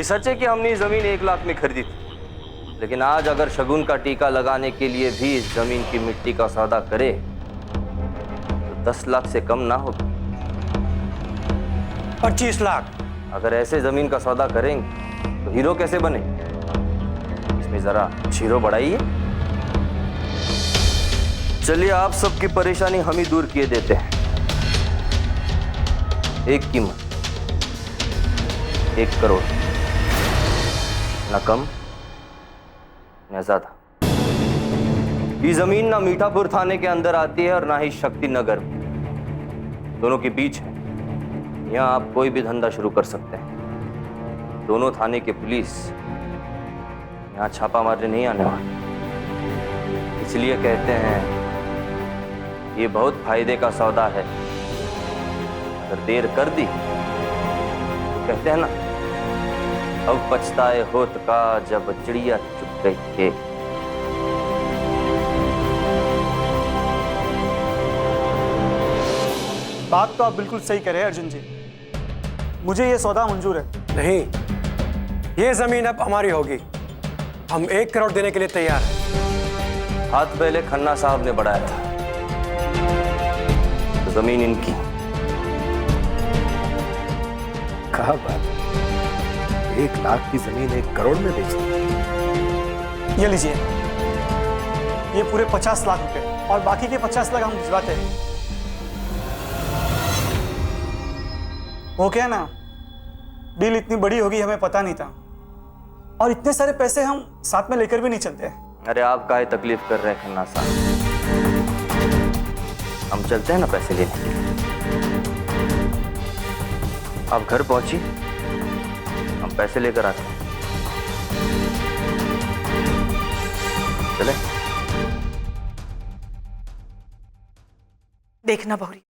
ये सच है कि हमने ये जमीन 1 लाख में खरीदी थी, लेकिन आज अगर शगुन का टीका लगाने के लिए भी इस जमीन की मिट्टी का सौदा करे तो 10 लाख से कम ना होगी। 25 लाख। अगर ऐसे जमीन का सौदा करेंगे तो हीरो कैसे बने? इसमें जरा हीरो बढ़ाइए। चलिए, आप सबकी परेशानी हम ही दूर किए देते हैं। एक कीमत 1 करोड़, न कम न ज्यादा। ये जमीन ना मीठापुर थाने के अंदर आती है और ना ही शक्ति नगर में, दोनों के बीच है। यहाँ आप कोई भी धंधा शुरू कर सकते हैं। दोनों थाने के पुलिस यहाँ छापा मारने नहीं आने वाली। इसलिए कहते हैं ये बहुत फायदे का सौदा है। अगर देर कर दी तो कहते हैं ना, अब पछताए होत का जब चिड़िया चुग गई थे। बात तो आप बिल्कुल सही कह रहे हैं अर्जुन जी, मुझे ये सौदा मंजूर है। नहीं, ये जमीन अब हमारी होगी। हम 1 करोड़ देने के लिए तैयार हैं। हाथ पहले खन्ना साहब ने बढ़ाया था, तो जमीन इनकी। कहा बात, 1 लाख की जमीन 1 करोड़ में बेच दी। ये लीजिए, ये पूरे 50 लाख रुपए और बाकी के 50 लाख हम भिजवाते हैं। वो क्या ना, डील इतनी बड़ी होगी हमें पता नहीं था, और इतने सारे पैसे हम साथ में लेकर भी नहीं चलते। अरे आप काहे तकलीफ कर रहे हैं खन्ना साहब, हम चलते हैं ना पैसे लेने के लिए। आप घर पहुंचिए, हम पैसे लेकर आते हैं। चले। देखना बहुरी,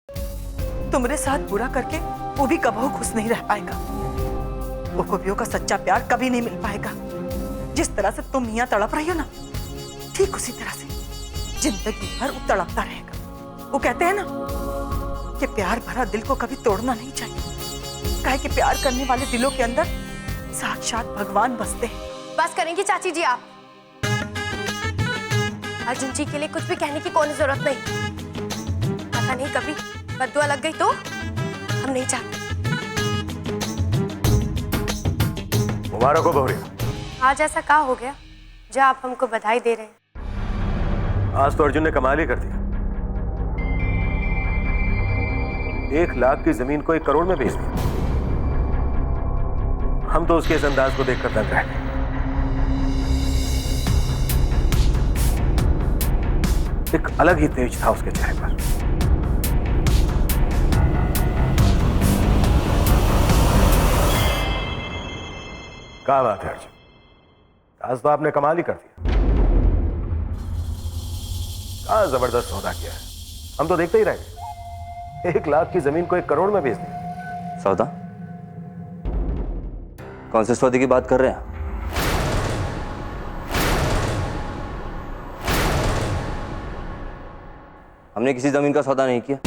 तुम्हारे साथ बुरा करके वो भी कभी खुश नहीं रह पाएगा। वो गोपियों का सच्चा प्यार कभी नहीं मिल पाएगा। जिस तरह से तुम यहाँ तड़प रही हो ना, ठीक उसी तरह से जिंदगी भर वो तड़पता रहेगा। वो कहते हैं ना कि प्यार भरा दिल को कभी तोड़ना नहीं चाहिए। काहे कि प्यार करने वाले दिलों के अंदर साक्षात भगवान बसते हैं। बस करेंगी चाची जी आप। अर्जुन जी के लिए कुछ भी कहने की कोई जरूरत नहीं। पता नहीं कभी बद्दुआ लग गई तो हम नहीं चाहते। मुबारक हो बहुरिया। आज ऐसा क्या हो गया जो आप हमको बधाई दे रहे हैं? आज तो अर्जुन ने कमाल ही कर दिया। 1 लाख की जमीन को 1 करोड़ में बेच दी। हम तो उसके इस अंदाज को देखकर दंग रह गए। एक अलग ही तेज था उसके चेहरे पर। क्या बात है अर्जुन, आज तो आपने कमाल ही कर दिया। क्या जबरदस्त सौदा किया है, हम तो देखते ही रह गए। 1 लाख की जमीन को 1 करोड़ में बेच दिया। सौदा? कौन से सौदे की बात कर रहे हैं? हमने किसी जमीन का सौदा नहीं किया।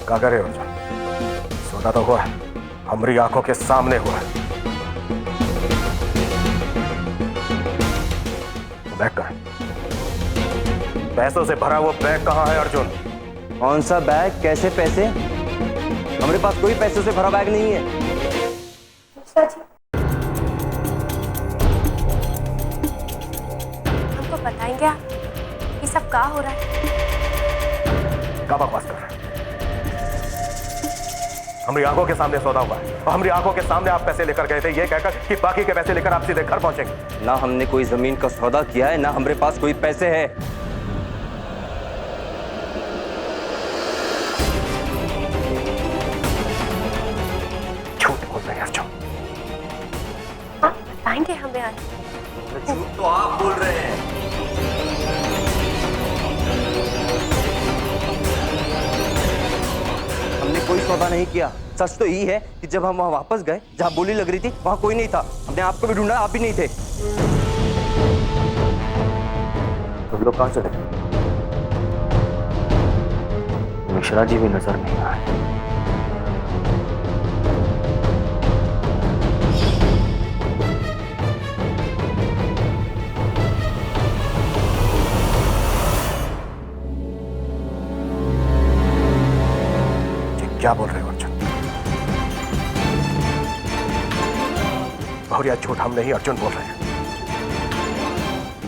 क्या करे अर्जुन, सौदा तो हुआ है, हमारी आंखों के सामने हुआ है। बैग कहाँ है? पैसों से भरा हुआ बैग कहाँ है अर्जुन? कौन सा बैग, कैसे पैसे? हमारे पास कोई पैसों से भरा बैग नहीं है। हमको बताएंगे आप ये सब क्या हो रहा है? क्या बकवास कर रहे हैं? हमारी आंखों के सामने सौदा हुआ है और हमारी आंखों के सामने आप पैसे लेकर गए थे ये कहकर कि बाकी के पैसे लेकर आप सीधे घर पहुंचेंगे। ना हमने कोई जमीन का सौदा किया है, ना हमारे पास कोई पैसे हैं। झूठ बोल रहे हैं अर्जुन। आप बताएंगे हमें आज? झूठ तो आप बोल रहे हैं। हमने कोई सौदा नहीं किया। सच तो यही है कि जब हम वहां वापस गए जहां बोली लग रही थी वहां कोई नहीं था। हमने आपको भी ढूंढा, आप भी नहीं थे। तुम लोग कहां चले? मिश्रा जी भी नजर नहीं आए। क्या बोल रहे हो अर्जुन? और यह झूठ हम नहीं अर्जुन बोल रहे हैं।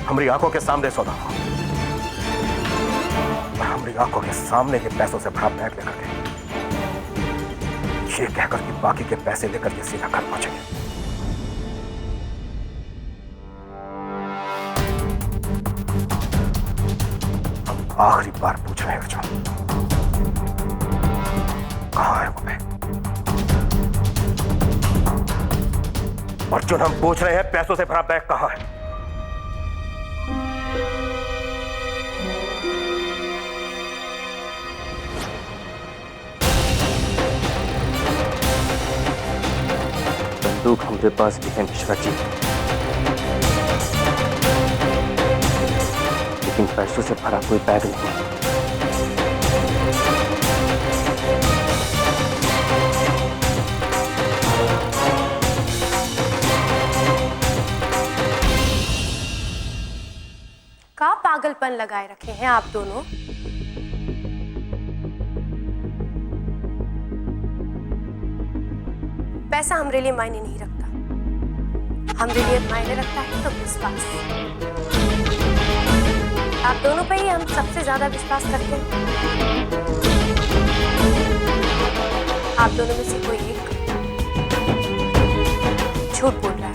हमारी आंखों के सामने सौदा हुआ और हमारी आंखों के सामने के पैसों से भरा बैग लेकर गए, ये कहकर कि बाकी के पैसे लेकर ये सीधा घर पहुंचेंगे। हम आखिरी बार पूछ रहे हैं अर्जुन, कहां है वो बैग? अर्जुन, हम पूछ रहे हैं पैसों से भरा बैग कहां है? बंदूक हमारे पास भी है मिश्रा जी, लेकिन पैसों से भरा कोई बैग नहीं। का पागलपन लगाए रखे हैं आप दोनों? पैसा हमारे लिए मायने नहीं रखता, हमारे लिए मायने रखता है तो विश्वास। आप दोनों पे ही हम सबसे ज्यादा विश्वास करते हैं। आप दोनों में से कोई एक झूठ बोल रहा है।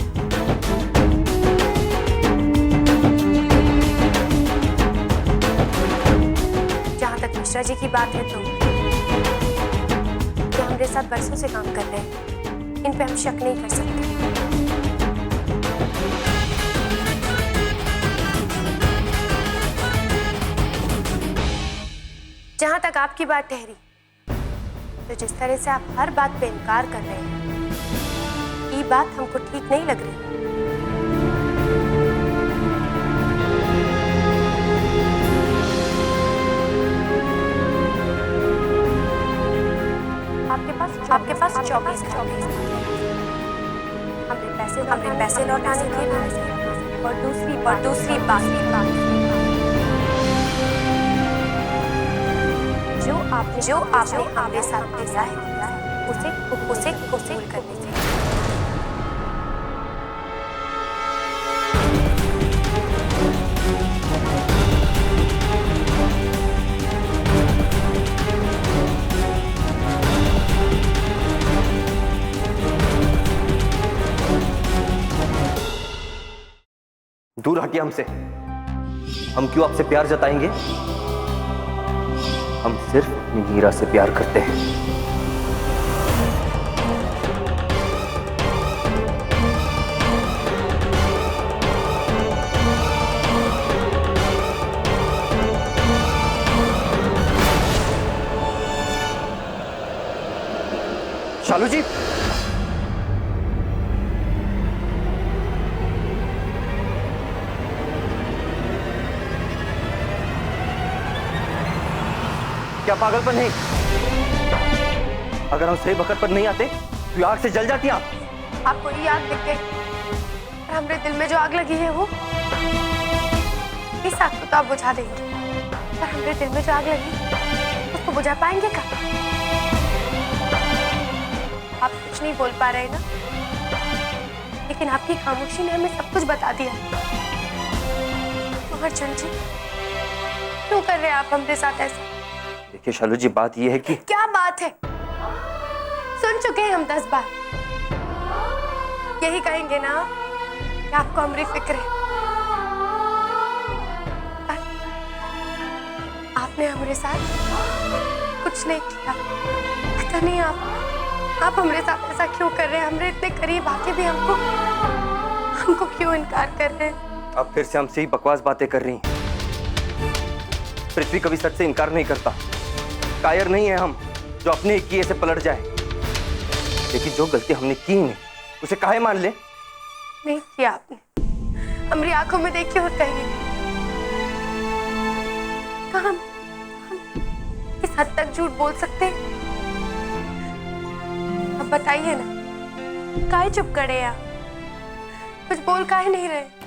जहां तक मिश्रा जी की बात है तो जो हमारे साथ बरसों से काम कर रहे हैं, इन पे हम शक नहीं कर सकते। जहां तक आपकी बात ठहरी, तो जिस तरह से आप हर बात पे इनकार कर रहे हैं, ये बात हमको ठीक नहीं लग रही। आपके पास 24 हमने पैसे लौटाने के लिए और दूसरी बात जो आपने हमारे साथ किया है उसे करने से। दूर हटिए हमसे। हम क्यों आपसे प्यार जताएंगे? हम सिर्फ अपनी मीरा से प्यार करते हैं। शालू जी, क्या पागलपन है? अगर हम सही वक्त पर नहीं आते तो आग से जल जाती आप। आपको ये आग दिख गई, और हमारे दिल में जो आग लगी है वो इस आग को तो आप बुझा देंगे, पर हमारे दिल में जो आग लगी उसको बुझा पाएंगे क्या? आप कुछ नहीं बोल पा रहे ना, लेकिन आपकी खामोशी ने हमें सब कुछ बता दिया। अर्जुन जी, क्यों कर रहे हैं आप हमारे साथ ऐसा? देखिए शालू जी, बात यह है कि क्या बात है? सुन चुके हैं हम 10 बार। यही कहेंगे ना कि आपको हमारी फिक्र है। पर आपने हमारे साथ कुछ नहीं किया। पता नहीं आप हमारे साथ ऐसा क्यों कर रहे हैं? हमरे इतने करीब आके भी हमको क्यों इनकार कर रहे हैं? अब फिर से हमसे ही बकवास बातें कर रही हैं। पृथ्वी कभी सच से इनकार नहीं करता। कायर नहीं है हम जो अपने ही किए से पलट जाए। लेकिन जो गलती हमने की नहीं उसे काहे मान ले? नहीं किया आपने, हमारी आंखों में देखिए और कहिए, कहाँ हम इस हद तक झूठ बोल सकते हैं? अब बताइए ना, काहे चुप खड़े हैं आप? कुछ बोल काहे नहीं रहे?